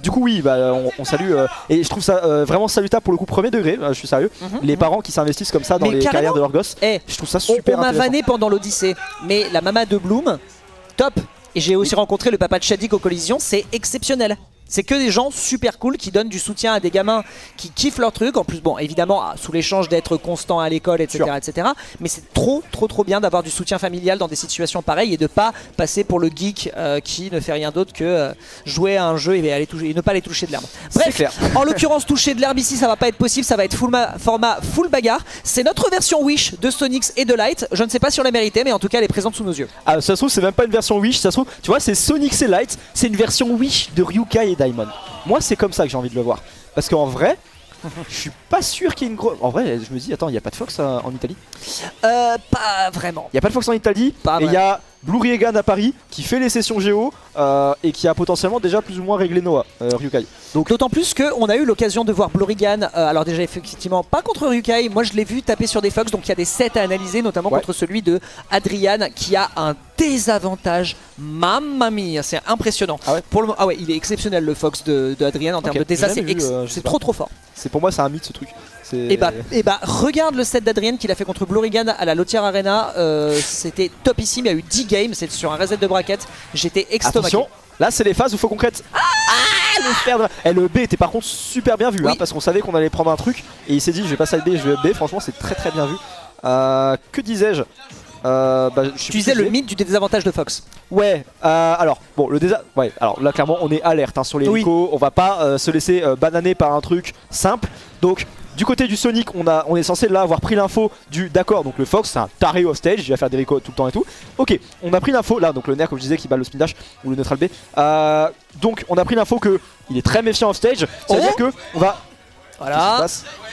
Du coup oui, on salue et je trouve ça vraiment salutable pour le coup premier degré, je suis sérieux. Les parents qui s'investissent comme ça dans les carrières de leurs gosses, je trouve ça super on m'a intéressant. vanné pendant l'Odyssée, mais la maman de Bloom, top. Et j'ai aussi rencontré le papa de Shadik aux collisions, c'est exceptionnel. C'est que des gens super cool qui donnent du soutien à des gamins qui kiffent leur truc. En plus, bon, évidemment, sous l'échange d'être constant à l'école, etc., etc. Mais c'est trop bien d'avoir du soutien familial dans des situations pareilles et de pas passer pour le geek qui ne fait rien d'autre que jouer à un jeu et ne pas aller toucher de l'herbe. Bref, en l'occurrence, toucher de l'herbe ici, ça va pas être possible. Ça va être format full bagarre. C'est notre version Wish de Sonics et de Light. Je ne sais pas si on l'a mérité, mais en tout cas, elle est présente sous nos yeux. Ah, ça se trouve, c'est même pas une version Wish. Ça se trouve, tu vois, c'est Sonics et Light. C'est une version Wish de Ryukai et Diamond. Moi c'est comme ça que j'ai envie de le voir. Parce qu'en vrai, je suis pas sûr qu'il y ait une grosse... En vrai, je me dis, attends, il n'y a pas de Fox en Italie? Pas vraiment. Il n'y a pas de Fox en Italie, et il y a Blue Riegan à Paris qui fait les sessions géo et qui a potentiellement déjà plus ou moins réglé Noah, Ryukai. Donc d'autant plus qu'on a eu l'occasion de voir Blue Riegan, alors déjà effectivement pas contre Ryukai, moi je l'ai vu taper sur des Fox, donc il y a des sets à analyser, notamment contre celui de Adrian qui a un désavantage, mamma mia, c'est impressionnant. Pour le moment, il est exceptionnel le Fox de Adrian en termes de désas, c'est trop fort. Pour moi c'est un mythe ce truc. Et bah regarde le set d'Adrian qu'il a fait contre Blue Riegan à la Lotière Arena, c'était topissime, il y a eu 10 games, c'est sur un reset de bracket, j'étais estomaqué. Attention, là c'est les phases où il faut concrète. Le B était par contre super bien vu, parce qu'on savait qu'on allait prendre un truc et il s'est dit je vais pas side B, je vais B, franchement c'est très bien vu. Que disais-je? Tu disais le mythe du désavantage de Fox. Alors bon alors là clairement on est alerte sur les Rico, on va pas se laisser bananer par un truc simple. Donc du côté du Sonic on est censé là avoir pris l'info du d'accord, donc le Fox c'est un taré off stage, il va faire des Rico tout le temps et tout. Ok, on a pris l'info là, donc le nerf comme je disais qui bat le spin dash ou le neutral B. Donc on a pris l'info que il est très méfiant off stage, ça veut dire que on va... Voilà,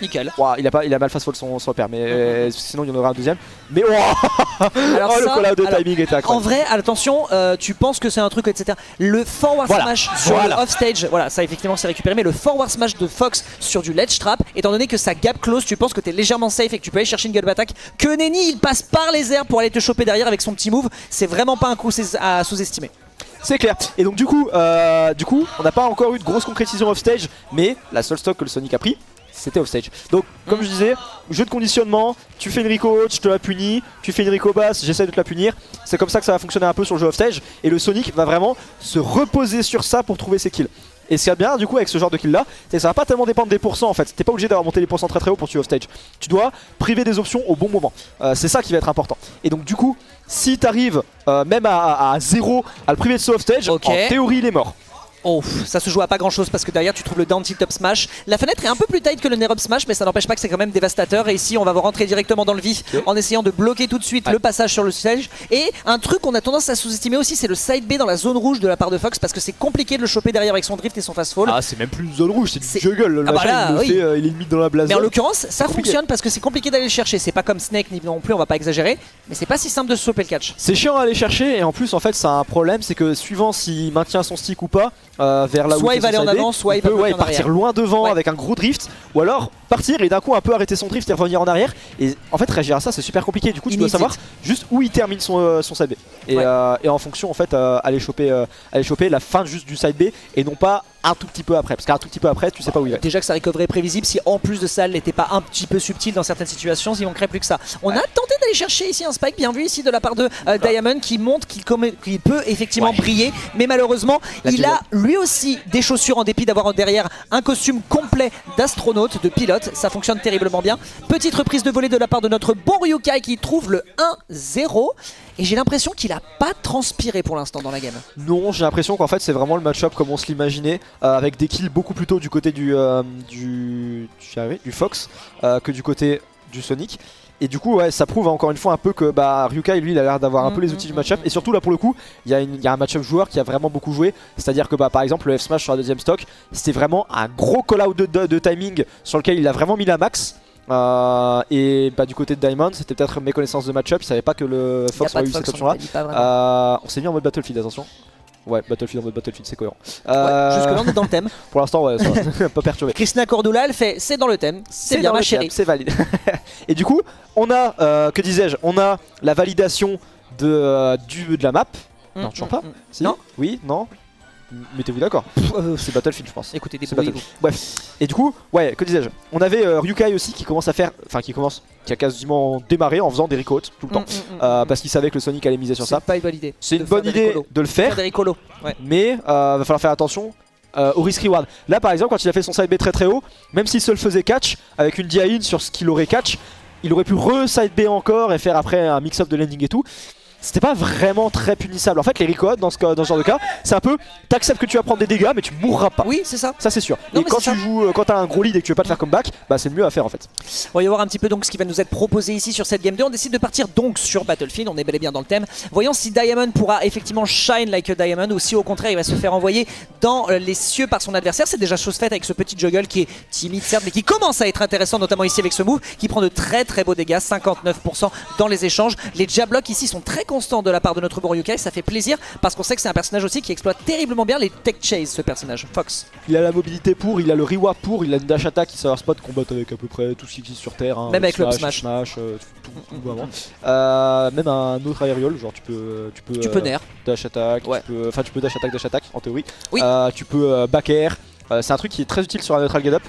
nickel. Il a mal face fall son repère, mais sinon il y en aura un deuxième. Mais alors le call out de timing était incroyable. En vrai, attention, tu penses que c'est un truc, etc. Le forward smash sur le off stage, ça effectivement c'est récupéré, mais le forward smash de Fox sur du ledge trap, étant donné que sa gap close, tu penses que t'es légèrement safe et que tu peux aller chercher une gap attack, que Nenny il passe par les airs pour aller te choper derrière avec son petit move, c'est vraiment pas un coup à sous-estimer. C'est clair. Et donc du coup on n'a pas encore eu de grosse concrétisation off stage, mais la seule stock que le Sonic a pris, c'était off stage. Donc comme je disais, jeu de conditionnement, tu fais une Rico haute, je te la punis, tu fais une Rico basse, j'essaie de te la punir. C'est comme ça que ça va fonctionner un peu sur le jeu off stage, et le Sonic va vraiment se reposer sur ça pour trouver ses kills. Et ce qu'il y a bien du coup avec ce genre de kill là, c'est que ça va pas tellement dépendre des pourcents en fait. T'es pas obligé d'avoir monté les pourcents très haut pour tuer off stage. Tu dois priver des options au bon moment. C'est ça qui va être important. Et donc du coup, si t'arrives même à 0 à le priver de ce off stage, en théorie il est mort. Oh, ça se joue à pas grand chose parce que derrière tu trouves le down tilt up smash. La fenêtre est un peu plus tight que le nair up smash, mais ça n'empêche pas que c'est quand même dévastateur. Et ici on va rentrer directement dans le vif en essayant de bloquer tout de suite le passage sur le stage. Et un truc qu'on a tendance à sous-estimer aussi, c'est le side B dans la zone rouge de la part de Fox, parce que c'est compliqué de le choper derrière avec son drift et son fast fall. Ah, c'est même plus une zone rouge, c'est du juggle. Le machin, il est limite dans la blase. Mais en l'occurrence ça fonctionne parce que c'est compliqué d'aller le chercher. C'est pas comme Snake ni non plus, on va pas exagérer, mais c'est pas si simple de se choper le catch. C'est chiant à aller chercher, et en plus en fait ça a un problème, c'est que suivant s'il maintient son stick ou pas, vers là où soit il va aller en avant, soit il peut partir loin devant avec un gros drift, ou alors partir et d'un coup un peu arrêter son drift et revenir en arrière. Et en fait réagir à ça c'est super compliqué, du coup tu dois savoir juste où il termine son side B. Et en fonction en fait aller choper la fin juste du side B et non pas un tout petit peu après, parce qu'un tout petit peu après tu sais pas où il va. Déjà que ça recoverait prévisible, si en plus de ça elle n'était pas un petit peu subtil dans certaines situations, il manquerait plus que ça. On a tenté d'aller chercher ici un spike, bien vu ici de la part de Diamond, qui montre qu'il peut effectivement briller, mais malheureusement il a lui aussi des chaussures en dépit d'avoir derrière un costume complet d'astronaute, de pilote. Ça fonctionne terriblement bien. Petite reprise de volée de la part de notre bon Ryukai qui trouve le 1-0. Et j'ai l'impression qu'il a pas transpiré pour l'instant dans la game. Non, j'ai l'impression qu'en fait c'est vraiment le match-up comme on se l'imaginait, avec des kills beaucoup plus tôt du côté du Fox que du côté du Sonic. Et du coup ça prouve encore une fois un peu que Ryukai lui il a l'air d'avoir un peu les outils du match-up. Et surtout là pour le coup il y a un match-up joueur qui a vraiment beaucoup joué. C'est à dire que par exemple le F-Smash sur la deuxième stock, c'était vraiment un gros call-out de timing sur lequel il a vraiment mis la max. Et du côté de Diamond c'était peut-être méconnaissance de match-up, il savait pas que le Fox aurait eu cette option là. On s'est mis en mode Battlefield, attention. Ouais, Battlefield en mode Battlefield, c'est cohérent. Jusque-là on est dans le thème. Pour l'instant ouais, ça va. Pas perturbé. Christina Cordula elle fait c'est dans le thème, c'est bien ma chérie. C'est valide. Et du coup on a, que disais-je, on a la validation de la map. Non, toujours pas. Si. Non. Oui, non. Mettez-vous d'accord. C'est Battlefield, je pense. Écoutez, C'est débrouillez-vous. Bref. Et du coup, ouais, que disais-je, on avait Ryukai aussi qui commence à faire, qui a quasiment démarré en faisant des recoats tout le temps, parce qu'il savait que le Sonic allait miser sur ça. C'est pas une bonne idée. C'est une bonne idée de le faire, des ricolos. Ouais. mais va falloir faire attention au risk reward. Là par exemple, quand il a fait son side B très très haut, même s'il se le faisait catch avec une DI-in sur ce qu'il aurait catch, il aurait pu re-side B encore et faire après un mix-up de landing et tout. C'était pas vraiment très punissable. En fait, les recoats dans ce genre de cas, c'est un peu t'acceptes que tu vas prendre des dégâts, mais tu mourras pas. Oui, c'est ça. Ça, c'est sûr. Non, et mais quand c'est tu joues, quand t'as un gros lead et que tu veux pas te faire comeback, bah c'est le mieux à faire en fait. On va y voir un petit peu donc ce qui va nous être proposé ici sur cette game 2. On décide de partir donc sur Battlefield, on est bel et bien dans le thème. Voyons si Diamond pourra effectivement shine like a Diamond ou si au contraire il va se faire envoyer dans les cieux par son adversaire. C'est déjà chose faite avec ce petit juggle qui est timide certes, mais qui commence à être intéressant, notamment ici avec ce move qui prend de très très beaux dégâts, 59% dans les échanges. Les jablocks ici sont très constants de la part de notre bon Ryukai, ça fait plaisir parce qu'on sait que c'est un personnage aussi qui exploite terriblement bien les tech chase, ce personnage, Fox. Il a la mobilité pour, il a le reward pour, il a une dash attack qui sert spot combat avec à peu près tout ce qui existe sur terre. Hein, même avec le smash. Tout vraiment. Même un autre aérial, genre tu peux nair. Dash attack, Ouais. tu peux dash attack en théorie. Oui. Tu peux back air. C'est un truc qui est très utile sur un neutral get up.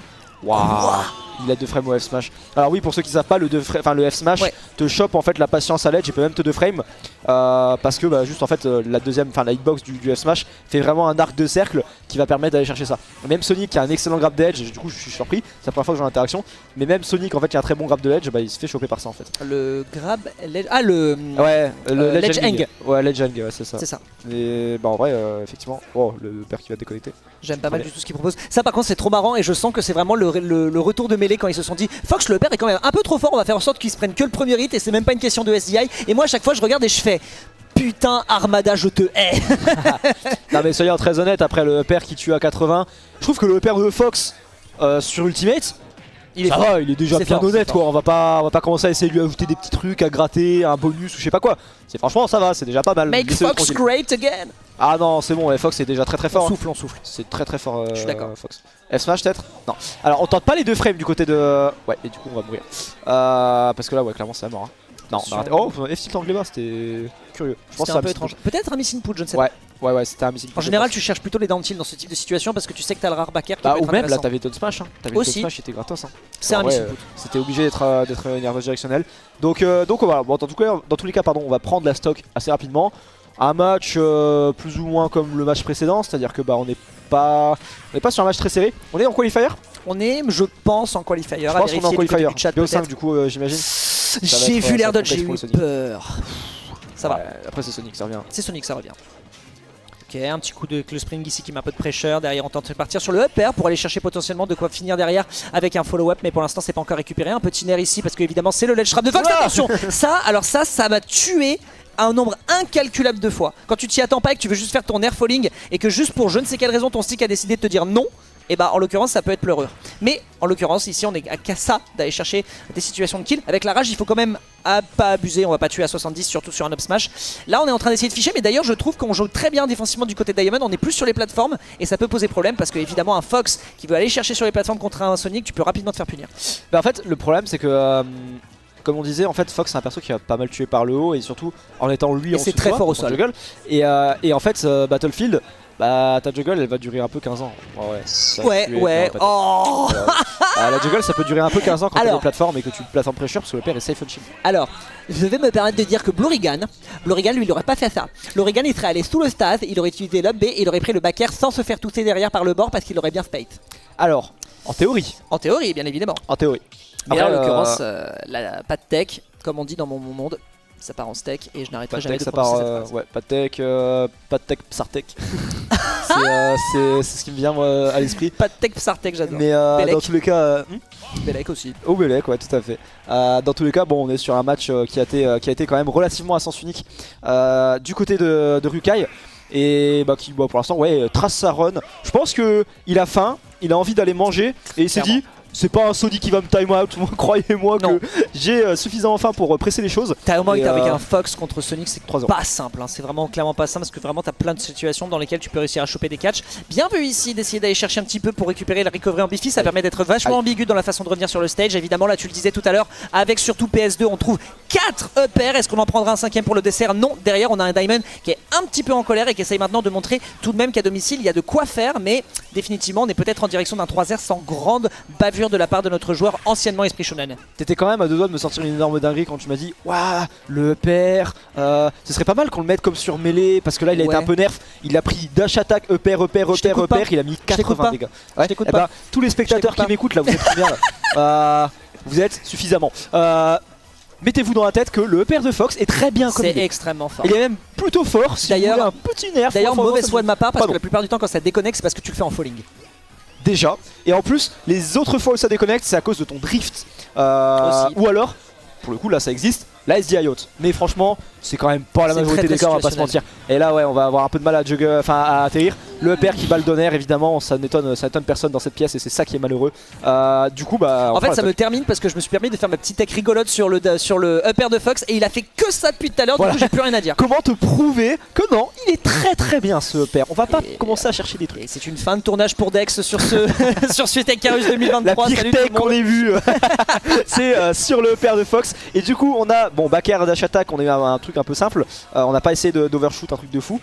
Waouh. Il a 2 frames au F smash. Alors oui, pour ceux qui savent pas, le F smash te chope en fait la patience à l'edge et peut même te 2 frames parce que bah, juste en fait la hitbox du F smash fait vraiment un arc de cercle qui va permettre d'aller chercher ça. Même Sonic qui a un excellent grab d'edge, du coup je suis surpris, c'est la première fois que j'ai l'interaction, mais même Sonic en fait qui a un très bon grab de l'edge, bah, il se fait choper par ça en fait. Le grab, le ledge hang. Ouais, ledge hang, ouais, c'est ça. C'est ça. Et bah en vrai effectivement, oh le père qui va déconnecter. J'aime pas mal du tout ce qu'il propose. Ça par contre c'est trop marrant et je sens que c'est vraiment le retour de mêlée quand ils se sont dit Fox le père est quand même un peu trop fort, on va faire en sorte qu'ils se prennent que le premier hit et c'est même pas une question de SDI. Et moi à chaque fois je regarde et je fais putain Armada je te hais. Non mais soyons très honnêtes, après le père qui tue à 80, je trouve que le père de Fox sur Ultimate, il est déjà bien honnête quoi, on va pas commencer à essayer de lui ajouter des petits trucs à gratter, un bonus ou je sais pas quoi. Franchement ça va, c'est déjà pas mal. Make Fox great again. Ah non c'est bon, Fox c'est déjà très fort. On souffle. C'est très fort je suis d'accord. Fox. F-Smash peut-être. Non. Alors on tente pas les 2 frames du côté de... Ouais et du coup on va mourir. Parce que là ouais clairement c'est mort. Hein. Non, oh, F-Tilt anglais bas, c'était curieux. Je pense que c'est un peu étrange. Peut-être un missing put, je ne sais pas. Ouais, c'était un missing put. En général, tu cherches plutôt les down tilt dans ce type de situation parce que tu sais que t'as le rare backer qui bah, peut être ou même là, intéressant. t'avais Down Smash. Hein. Aussi. Smash, c'était gratos. Hein. C'est un missing put. C'était obligé d'être une nerveuse directionnelle. Donc voilà, bon, dans tous les cas, pardon, on va prendre la stock assez rapidement. Un match plus ou moins comme le match précédent, c'est-à-dire que bah on n'est pas sur un match très serré. On est en qualifier. On est, je pense, en qualifier. Je pense qu'on est en qualifier. BO5 du coup, j'imagine. J'ai vu l'air dodge, j'ai eu peur. Ça va. Après c'est Sonic, ça revient. C'est Sonic, ça revient. Ok, un petit coup de close spring ici qui met un peu de pressure. Derrière, on tente de partir sur le up air pour aller chercher potentiellement de quoi finir derrière avec un follow-up. Mais pour l'instant, c'est pas encore récupéré. Un petit nair ici parce que évidemment, c'est le ledge trap de Fox. Attention, ça m'a tué un nombre incalculable de fois. Quand tu t'y attends pas et que tu veux juste faire ton air falling et que juste pour je ne sais quelle raison ton stick a décidé de te dire non, et bah en l'occurrence ça peut être pleureux. Mais en l'occurrence ici on est à ça d'aller chercher des situations de kill. Avec la rage il faut quand même pas abuser, on va pas tuer à 70 surtout sur un up smash. Là on est en train d'essayer de ficher mais d'ailleurs je trouve qu'on joue très bien défensivement du côté de Diamond. On est plus sur les plateformes et ça peut poser problème parce que évidemment un Fox qui veut aller chercher sur les plateformes contre un Sonic, tu peux rapidement te faire punir. Bah en fait le problème c'est que comme on disait, en fait, Fox c'est un perso qui a pas mal tué par le haut et surtout en étant lui en c'est très fort au sol. Juggle. Et en fait, Battlefield, bah ta juggle elle va durer un peu 15 ans. Ouais. Oh la juggle ça peut durer un peu 15 ans quand tu es plateforme et que tu plateforme pressure parce que le père est safe on shield. Alors, je vais me permettre de dire que Blurigan lui il aurait pas fait ça. Blurigan il serait allé sous le stade, il aurait utilisé l'up B et il aurait pris le back air sans se faire tousser derrière par le bord parce qu'il aurait bien spate. Alors, en théorie. En théorie, bien évidemment. En théorie. Mais là, en l'occurrence, pas de tech, comme on dit dans mon monde, ça part en steak et je n'arrêterai jamais de prononcer cette phrase. Ouais, pas de tech, Psartech. c'est ce qui me vient à l'esprit. Pas de tech, Psartech, j'adore. Mais dans tous les cas... Belek aussi. Oh Belek, ouais, tout à fait. Dans tous les cas, bon, on est sur un match qui a été quand même relativement à sens unique du côté de Ryukai. Et qui pour l'instant trace sa run. Je pense qu'il a faim, il a envie d'aller manger et il s'est dit c'est pas un Sonic qui va me time out, moi, croyez-moi Non. que j'ai suffisamment faim pour presser les choses. Time out Et, avec un Fox contre Sonic, c'est 3 ans. pas simple, hein. C'est vraiment clairement pas simple parce que vraiment t'as plein de situations dans lesquelles tu peux réussir à choper des catchs. Bien vu ici d'essayer d'aller chercher un petit peu pour récupérer le recovery en Bifi, ça permet d'être vachement ambigu dans la façon de revenir sur le stage. Évidemment là tu le disais tout à l'heure, avec surtout PS2 on trouve 4 upairs. Est-ce qu'on en prendra un 5ème pour le dessert? Non, derrière on a un Diamond qui est un petit peu en colère et qui essaye maintenant de montrer tout de même qu'à domicile il y a de quoi faire, mais définitivement on est peut-être en direction d'un 3-0 sans grande bavure de la part de notre joueur anciennement Esprit Shonen. T'étais quand même à 2 doigts de me sortir une énorme dinguerie quand tu m'as dit waouh, le père, ce serait pas mal qu'on le mette comme sur mêlée parce que là il a été un peu nerf, il a pris dash attack, upper, il a mis 80 dégâts. Ouais, t'écoute eh pas. ben, tous les spectateurs qui m'écoutent là, vous êtes combien là vous êtes suffisamment. Mettez-vous dans la tête que le upper de Fox est très bien comme C'est il est. extrêmement fort. Il est même plutôt fort, si D'ailleurs- vous voulez un petit nerf. D'ailleurs mauvaise foi de ma part parce Pardon. que la plupart du temps quand ça déconnecte c'est parce que tu le fais en falling. Déjà, et en plus les autres fois où ça déconnecte c'est à cause de ton drift. Aussi. Ou alors, pour le coup là ça existe, la SDI haute. Mais franchement c'est quand même pas la C'est majorité très, des cas, on va pas se situationnel. mentir. Et là ouais on va avoir un peu de mal à jugger, enfin à atterrir. Le père qui bat le donner évidemment, ça n'étonne personne dans cette pièce et c'est ça qui est malheureux. Du coup bah En fait ça me termine parce que je me suis permis de faire ma petite tech rigolote sur le upper de Fox et il a fait que ça depuis tout à l'heure, Voilà. du coup j'ai plus rien à dire. Comment te prouver que non, il est très bien ce père. On va pas commencer à chercher des trucs. Et c'est une fin de tournage pour Dex sur ce sur ce Tech Carus 2023. La pire Salut tout tech le monde. qu'on ait vu, c'est sur le père de Fox. Et du coup, on a, bon, backer dash attack, on a eu un truc un peu simple. On n'a pas essayé d'overshoot, un truc de fou.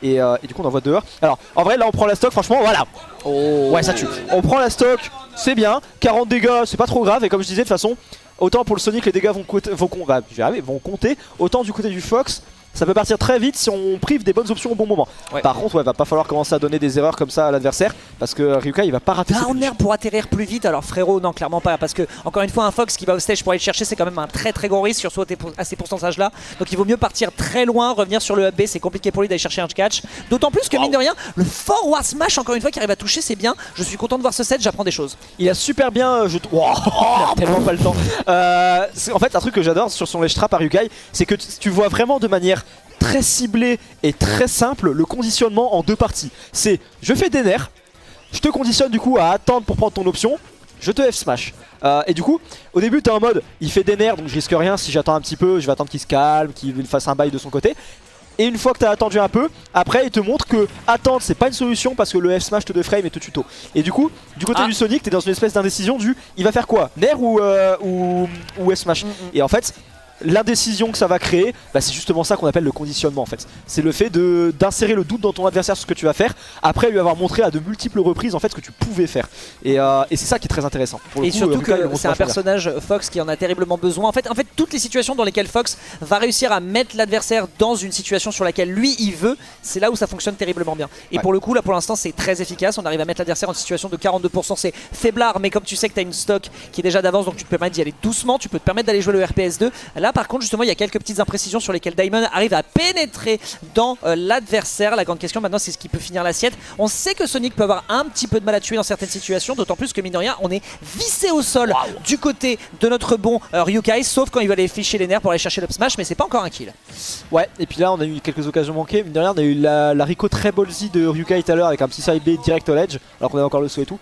Et du coup, on envoie dehors. Alors, en vrai, là, on prend la stock, franchement, voilà. Ouais, ça tue. On prend la stock, c'est bien. 40 dégâts, c'est pas trop grave. Et comme je disais, de toute façon, autant pour le Sonic, les dégâts vont compter. Autant du côté du Fox. Ça peut partir très vite si on prive des bonnes options au bon moment. Ouais. Par contre, ouais, va pas falloir commencer à donner des erreurs comme ça à l'adversaire parce que Ryukai il va pas rater ses Down punitions. air pour atterrir plus vite, alors frérot non clairement pas parce que encore une fois un Fox qui va au stage pour aller le chercher c'est quand même un très gros risque surtout à ces pourcentages là, donc il vaut mieux partir très loin, revenir sur le hub B, c'est compliqué pour lui d'aller chercher un catch, d'autant plus que mine de rien le forward smash encore une fois qui arrive à toucher c'est bien, je suis content de voir ce set, j'apprends des choses. Il a super bien, wow, tellement pas le temps. En fait un truc que j'adore sur son ledge trap à Ryukai, c'est que tu vois vraiment de manière très ciblé et très simple le conditionnement en 2 parties. C'est je fais des nerfs, je te conditionne du coup à attendre pour prendre ton option, je te F-smash. Et du coup, au début t'es en mode il fait des nerfs donc je risque rien, si j'attends un petit peu, je vais attendre qu'il se calme, qu'il fasse un bail de son côté. Et une fois que t'as attendu un peu, après il te montre que attendre c'est pas une solution parce que le F-smash te deframe et te tuto. Et du coup, du côté du Sonic, t'es dans une espèce d'indécision du il va faire quoi, nerf ou F-smash. Et en fait, l'indécision que ça va créer, bah c'est justement ça qu'on appelle le conditionnement en fait. C'est le fait d'insérer le doute dans ton adversaire sur ce que tu vas faire, après lui avoir montré à de multiples reprises en fait ce que tu pouvais faire. Et c'est ça qui est très intéressant. Pour le Et coup, surtout Ryukai, que le montre c'est un vachement bien. personnage Fox qui en a terriblement besoin. En fait, toutes les situations dans lesquelles Fox va réussir à mettre l'adversaire dans une situation sur laquelle lui il veut, c'est là où ça fonctionne terriblement bien. Et pour le coup là pour l'instant c'est très efficace, on arrive à mettre l'adversaire en situation de 42%, c'est faiblard mais comme tu sais que tu as une stock qui est déjà d'avance donc tu te permets d'y aller doucement, tu peux te permettre d'aller jouer le RPS2. Là par contre justement il y a quelques petites imprécisions sur lesquelles Diamond arrive à pénétrer dans l'adversaire. La grande question maintenant c'est ce qui peut finir l'assiette. On sait que Sonic peut avoir un petit peu de mal à tuer dans certaines situations, d'autant plus que mine de rien on est vissé au sol du côté de notre bon Ryukai, sauf quand il va aller ficher les nerfs pour aller chercher l'up smash, mais c'est pas encore un kill. Ouais, et puis là on a eu quelques occasions manquées. Mine de rien, on a eu la Rico très ballsy de Ryukai tout à l'heure avec un petit side B direct au ledge, alors qu'on avait encore le saut et tout.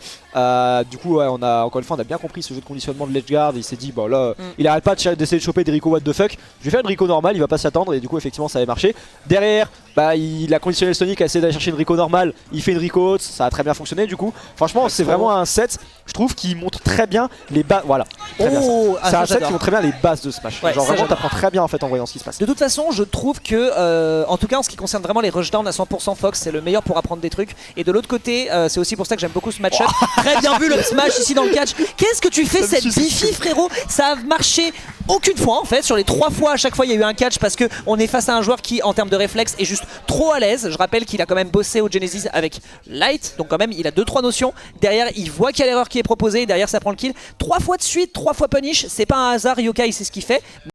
Du coup, ouais, on a encore une fois on a bien compris ce jeu de conditionnement de ledge guard. Il s'est dit, bah là, il arrête pas d'essayer de choper des Rico what the fuck. Je vais faire une Rico normale, il va pas s'attendre, et du coup, effectivement, ça avait marché. Derrière, bah, il a conditionné le Sonic à essayer d'aller chercher une Rico normale. Il fait une Rico haute, ça a très bien fonctionné. Du coup, franchement, c'est vraiment un set, je trouve, qui montre très bien les bases. Voilà, très bien ça. C'est un set qui montre très bien les bases de Smash. Ouais, genre ça, vraiment, j'adore. t'apprends très bien en fait en voyant ce qui se passe. De toute façon, je trouve que, en tout cas en ce qui concerne vraiment les rushdowns à 100%, Fox c'est le meilleur pour apprendre des trucs. Et de l'autre côté, c'est aussi pour ça que j'aime beaucoup ce match-up. Très bien vu le smash ici dans le catch. Qu'est-ce que tu fais cette bifi, frérot? Ça a marché aucune fois en fait. Sur les 3 fois, à chaque fois il y a eu un catch parce que on est face à un joueur qui, en termes de réflexe, est juste trop à l'aise. Je rappelle qu'il a quand même bossé au Genesis avec Light, donc quand même il a 2-3 notions. Derrière, il voit qu'il y a l'erreur qui est proposée. Derrière, ça prend le kill. 3 fois de suite, 3 fois punish. C'est pas un hasard. Yokai, c'est ce qu'il fait.